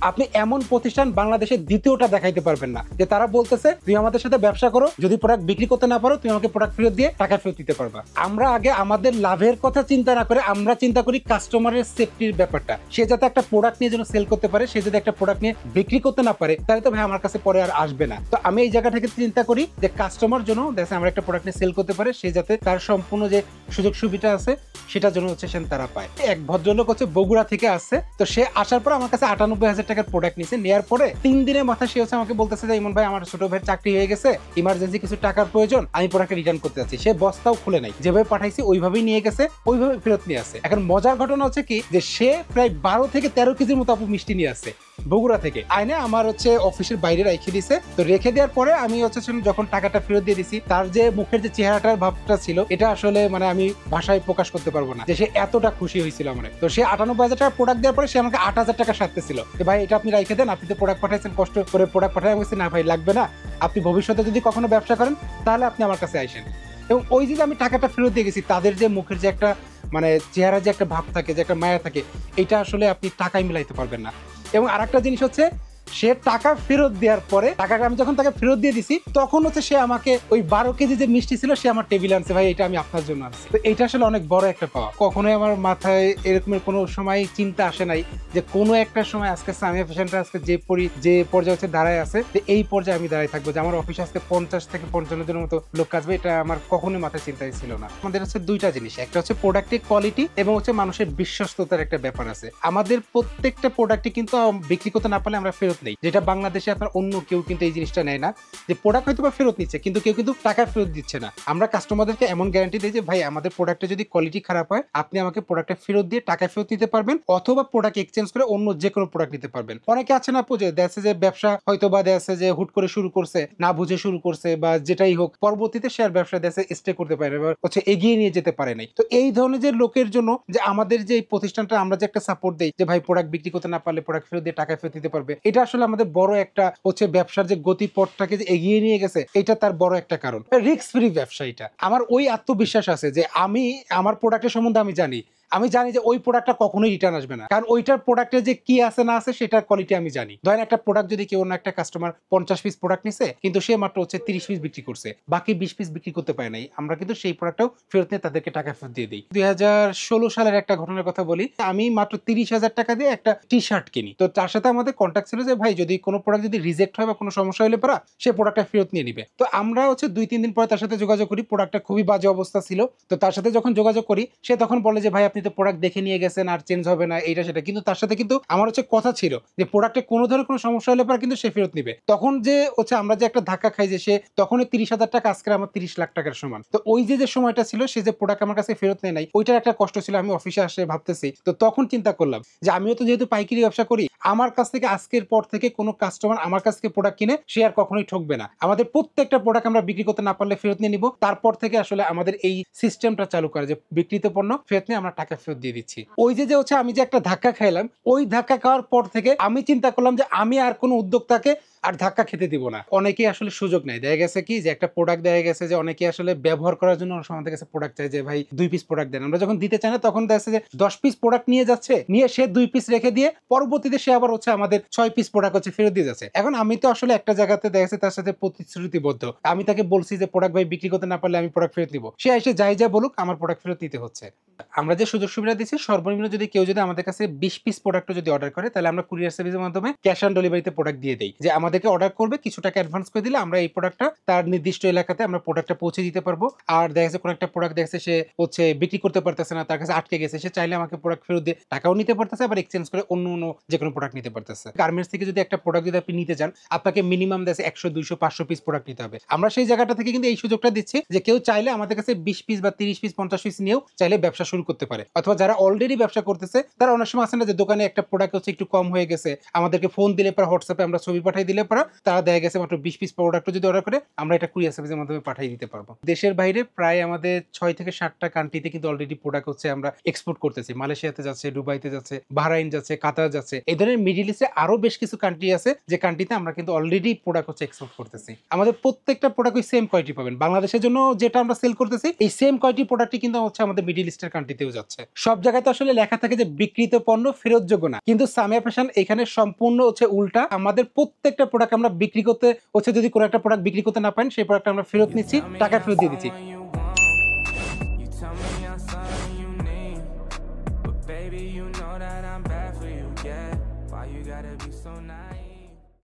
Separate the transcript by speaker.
Speaker 1: আপনি এমন প্রতিষ্ঠান বাংলাদেশের দ্বিতীয়টা দেখাইতে পারবেন না যে তারা বলতেছে তুমি আমাদের সাথে ব্যবসা করো, যদি প্রোডাক্ট বিক্রি করতে না পারো তুমি আমাকে প্রোডাক্ট ফেরত দিয়ে টাকা ফেরত দিতে পারবা। আমরা আগে আমাদের লাভের কথা চিন্তা না করে আমরা চিন্তা করি কাস্টমারের সেফটির ব্যাপারটা। সে যাতে একটা প্রোডাক্ট নিয়ে যেন সেল করতে পারে, সে যদি একটা প্রোডাক্ট নিয়ে বিক্রি করতে না পারে তাহলে তো ভাই আমার কাছে পরে আর আসবে না। তো আমি এই জায়গা থেকে চিন্তা করি যে কাস্টমার জন্য দেখে আমরা একটা প্রোডাক্ট নিয়ে সেল করতে পারে, সে যাতে তার সম্পূর্ণ যে সুযোগ সুবিধা আছে সেটার জন্য হচ্ছে সে তারা পায়। এক ভদ্রলোক হচ্ছে বগুড়া থেকে আসছে, তো সে আসার পর আমার কাছে 98,000 টাকার প্রোডাক্ট নিয়েছে। নেওয়ার পরে 3 দিনের মাথায় সে হচ্ছে আমাকে বলতেছে যে ইমন ভাই আমার ছোট ভাইয়ের চাকরি হয়ে গেছে, ইমার্জেন্সি কিছু টাকার প্রয়োজন, আমি প্রোডাক্ট রিটার্ন করতে যাচ্ছি। সে বস্তাও খুলে নাই, যেভাবে পাঠাইছি ওইভাবেই নিয়ে গেছে, ওইভাবে ফেরত নিয়ে আসে। এখন মজার ঘটনা হচ্ছে কি যে সে প্রায় 12 থেকে 13 কেজির মতো আপু মিষ্টি নিয়ে আসছে বগুড়া থেকে, আইনে আমার হচ্ছে অফিসের বাইরে রেখে দিছে। তো রেখে দেওয়ার পরে আমি হচ্ছে যখন টাকাটা ফেরত দিয়ে দিছি, তার যে মুখের যে চেহারাটার ভাবটা ছিল এটা আসলে মানে আমি ভাষায় প্রকাশ করতে পারবো না যে সে এতটা খুশি হয়েছিল আমার। তো সে 98,000 টাকা প্রোডাক্ট দেওয়ার পরে সে আমাকে 8,000 টাকা সারতে ছিল যে ভাই এটা আপনি রেখে দেন, আপনি তো প্রোডাক্ট পাঠাইছেন, কষ্ট করে প্রোডাক্ট পাঠাই। আমি বলছি না ভাই লাগবে না, আপনি ভবিষ্যতে যদি কখনো ব্যবসা করেন তাহলে আপনি আমার কাছে আইসেন। এবং ওই যে আমি টাকাটা ফেরত দিয়ে গেছি, তাদের যে মুখের যে একটা মানে চেহারা যে একটা ভাব থাকে, যে একটা মায়া থাকে, এটা আসলে আপনি টাকায় মিলাইতে পারবেন না। এবং আরেকটা জিনিস হচ্ছে সে টাকা ফেরত দেওয়ার পরে টাকাটা আমি যখন তাকে ফেরত দিয়ে দিছি তখন হচ্ছে সে আমাকে ওই 12 কেজি যে মিষ্টি ছিল সে আমার টেবিলে আনছে, ভাই এটা আমি আপনার জন্য আনছি। তো এটা আসলে অনেক বড় একটা পাওয়া। কখনোই আমার মাথায় এরকমের কোনো সময় চিন্তা আসে নাই যে কোনো একটা সময় আজকে সামিয়া ফ্যাশনটা আজকে যে পর্যায়ে হচ্ছে দাঁড়ায় আছে, যে এই পর্যায়ে আমি দাঁড়ায় থাকবো, যে আমার অফিসে আজকে 50 থেকে 55 জনের মতো লোক আসবে, এটা আমার কখনোই মাথায় চিন্তাই ছিল না। আমাদের হচ্ছে দুইটা জিনিস, একটা হচ্ছে প্রোডাক্টের কোয়ালিটি এবং হচ্ছে মানুষের বিশ্বস্ততার একটা ব্যাপার আছে। আমাদের প্রত্যেকটা প্রোডাক্টই কিন্তু বিক্রি করতে না পারলে আমরা ফেরত নেই, যেটা বাংলাদেশে আপনার অন্য কেউ কিন্তু এই জিনিসটা নেয় না, যে প্রোডাক্ট হয়তো বা ফেরত নিচ্ছে কিন্তু কেউ কিন্তু টাকা ফেরত দিচ্ছে না। আমরা কাস্টমারদেরকে এমন গ্যারান্টি দিই যে ভাই আমাদের প্রোডাক্টে যদি কোয়ালিটি খারাপ হয় আপনি আমাকে প্রোডাক্টটা ফেরত দিয়ে টাকা ফেরত নিতে পারবেন, অথবা প্রোডাক্ট এক্সচেঞ্জ করে অন্য যে কোনো প্রোডাক্ট নিতে পারবেন। অনেকে আছে না যে দেখছে যে ব্যবসা হয়তো বা দেখছে যে হুট করে শুরু করছে, না বুঝে শুরু করছে বা যেটাই হোক, পরবর্তীতে শেয়ার ব্যবসা দেখছে স্টে করতে পারে বা হচ্ছে এগিয়ে নিয়ে যেতে পারে নাই। তো এই ধরনের যে লোকের জন্য যে আমাদের যে প্রতিষ্ঠানটা আমরা যে একটা সাপোর্ট দেই যে ভাই প্রোডাক্ট বিক্রি করতে না পারলে প্রোডাক্ট ফেরত দিয়ে টাকা ফেরত দিতে পারবে, এটা আসলে আমাদের বড় একটা হচ্ছে ব্যবসার যে গতিপথটাকে যে এগিয়ে নিয়ে গেছে, এটা তার বড় একটা কারণ। রিস্ক ফ্রি ব্যবসা, এটা আমার ওই আত্মবিশ্বাস আছে যে আমি আমার প্রোডাক্টের সম্বন্ধে আমি জানি যে ওই প্রোডাক্টটা কখনোই রিটার্ন আসবে না, কারণ ওইটার প্রোডাক্টে যে কি আছে না আছে সেটার কোয়ালিটি আমি জানি। ধরেন একটা প্রোডাক্ট যদি কেউ, একটা কাস্টমার 50 পিস প্রোডাক্ট নিছে কিন্তু সে মাত্র হচ্ছে 30 পিস বিক্রি করছে, বাকি 20 পিস বিক্রি করতে পারে নাই, আমরা কিন্তু সেই প্রোডাক্টটাও ফেরত নিয়ে তাদেরকে টাকা ফেরত দিয়ে দিই। 2016 সালের একটা ঘটনার কথা বলি, আমি মাত্র 30,000 টাকা দিয়ে একটা টি শার্ট কিনি। তো তার সাথে আমাদের কন্ট্যাক্ট ছিল যে ভাই যদি কোনো প্রোডাক্ট যদি রিজেক্ট হয় বা কোনো সমস্যা হলে পরা সে প্রোডাক্টটা ফেরত নিয়ে নিবে। তো আমরা হচ্ছে 2-3 দিন পরে তার সাথে যোগাযোগ করি, প্রোডাক্টটা খুবই বাজে অবস্থা ছিল। তো তার সাথে যখন যোগাযোগ করি সে তখন বলে যে ভাই আপনি তো প্রোডাক্ট দেখে নিয়ে গেছেন, আর চেঞ্জ হবে না এইটা সেটা, কিন্তু তার সাথে কিন্তু আমার হচ্ছে কথা ছিল যে প্রোডাক্টে কোনো ধরনের কোনো সমস্যা হলে পরে কিন্তু সে ফেরত নিবে। তখন যে হচ্ছে আমরা যে একটা ধাক্কা খাই যে সে তখনই 30,000 টাকা আজকে আমার 30 লাখ টাকার সমান। তো ওই যে সময়টা ছিল সে যে প্রোডাক্ট আমার কাছে ফেরত নেয় নাই, ওইটার একটা কষ্ট ছিল। আমি অফিসে আসে ভাবতেছি, তো তখন চিন্তা করলাম যে আমিও তো যেহেতু পাইকারি ব্যবসা করি, আমার কাছ থেকে আজকের পর থেকে কোনো কাস্টমার আমার কাছ থেকে প্রোডাক্ট কিনে সে আর কখনোই ঠকবে না। আমাদের প্রত্যেকটা প্রোডাক্ট আমরা বিক্রি করতে না পারলে ফেরত নিয়ে নিব। তারপর থেকে আসলে আমাদের এই সিস্টেমটা চালু করে যে বিক্রিত পণ্য ফেরত নিয়ে আমরা টাকা ফেরত দিয়ে দিচ্ছি। ওই যে হচ্ছে আমি যে একটা ধাক্কা খাইলাম, ওই ধাক্কা খাওয়ার পর থেকে আমি চিন্তা করলাম যে আমি আর কোনো উদ্যোক্তাকে আর ধাক্কা খেতে দিব না। অনেকেই আসলে সুযোগ নেয়, দেখা গেছে কি যে একটা প্রোডাক্ট দেখা গেছে যে অনেকে আসলে ব্যবহার করার জন্য আমাদের কাছে প্রোডাক্ট চাই যে ভাই 2 পিস প্রোডাক্ট দেন, আমরা যখন দিতে চাই না তখন দেখা যাচ্ছে যে 10 পিস প্রোডাক্ট নিয়ে যাচ্ছে, নিয়ে সে 2 পিস রেখে দিয়ে পরবর্তীতে সে আবার হচ্ছে আমাদের 6 পিস প্রোডাক্ট হচ্ছে ফেরত দিয়ে যাচ্ছে। এখন আমি তো আসলে একটা জায়গাতে দেখা যাচ্ছে তার সাথে প্রতিশ্রুতিবদ্ধ, আমি তাকে বলছি যে প্রোডাক্ট ভাই বিক্রি করতে না পারলে আমি প্রোডাক্ট ফেরত নিব, সে এসে যাই যা বলুক আমার প্রোডাক্ট ফেরত নিতে হচ্ছে। আমরা যে সুযোগ সুবিধা দিচ্ছি, সর্বনিম্ন যদি কেউ যদি আমাদের কাছে 20 পিস প্রোডাক্ট যদি অর্ডার করে তাহলে আমরা কুরিয়ার সার্ভিসের মাধ্যমে ক্যাশ অন ডেলিভারিতে প্রোডাক্ট দিয়ে দেই, যে আমাদেরকে অর্ডার করবে, কিছু টাকা অ্যাডভান্স করে দিলে আমরা এই প্রোডাক্টটা তার নির্দিষ্ট এলাকাতে আমরা প্রোডাক্টটা পৌঁছে দিতে পারবো। আর দেখা যাচ্ছে কোনো একটা প্রোডাক্ট দেখছে সে হচ্ছে বিক্রি করতে পারতেছে না, তার কাছে আটকে গেছে, সে চাইলে আমাকে প্রোডাক্ট ফেরত দিয়ে টাকাও নিতে পারতেছে, আবার এক্সচেঞ্জ করে অন্য যে কোনো প্রোডাক্ট নিতে পারতেছে। গার্মেন্টস থেকে যদি একটা প্রোডাক্ট যদি আপনি নিতে চান, আপনাকে মিনিমাম দেখছে 100, 200, 500 পিস প্রোডাক্ট নিতে হবে। আমরা সেই জায়গাটা থেকে কিন্তু এই সুযোগটা দিচ্ছি যে কেউ চাইলে আমাদের কাছে 20 পিস বা 30 পিস 50 পিস নিয়েও চাইলে ব্যবসা শুরু করতে পারে। অথবা যারা অলরেডি ব্যবসা করতেছে তারা অনেক সময় আছে না যে দোকানে একটা প্রোডাক্ট হচ্ছে একটু কম হয়ে গেছে, আমাদেরকে ফোন দিলে পর হোয়াটসঅ্যাপে আমরা ছবি পাঠিয়ে দিলে পর তারা দেখা গেছে মাত্র 20 পিস প্রোডাক্ট যদি অর্ডার করে আমরা এটা কুরিয়ার সার্ভিসের মাধ্যমে পাঠিয়ে দিতে পারবো। দেশের বাইরে প্রায় আমাদের 6 থেকে 7টা কান্ট্রিতে কিন্তু অলরেডি প্রোডাক্ট হচ্ছে আমরা এক্সপোর্ট করতেছি। মালয়েশিয়াতে যাচ্ছে, দুবাইতে যাচ্ছে, বাহরাইন যাচ্ছে, কাতার যাচ্ছে। এই ধরনের মিডল ইস্টে আরো বেশ কিছু কান্ট্রি আছে যে কান্ট্রিতে আমরা কিন্তু অলরেডি প্রোডাক্ট হচ্ছে এক্সপোর্ট করতেছি। আমাদের প্রত্যেকটা প্রোডাক্ট সেম কোয়ালিটি পাবেন। বাংলাদেশের জন্য যেটা আমরা সেল করতেছি এই সেম কোয়ালিটি প্রোডাক্টই কিন্তু হচ্ছে আমাদের মিডল ইস্টের কান্ট্রিতেও যাচ্ছে। আছে। সব জায়গায় তো আসলে লেখা থাকে যে বিক্রিত পণ্য ফেরতযোগ্য না, কিন্তু সামিয়া ফ্যাশন এখানে সম্পূর্ণ হচ্ছে উল্টা। আমাদের প্রত্যেকটা প্রোডাক্ট আমরা বিক্রি করতে হচ্ছে, যদি কোনো একটা প্রোডাক্ট বিক্রি করতে না পারেন সেই প্রোডাক্ট আমরা ফেরত নিচ্ছি, টাকা ফেরত দিয়ে দিচ্ছি।
Speaker 2: Baby, you know that I'm bad for you, yeah. Why you gotta be so nice?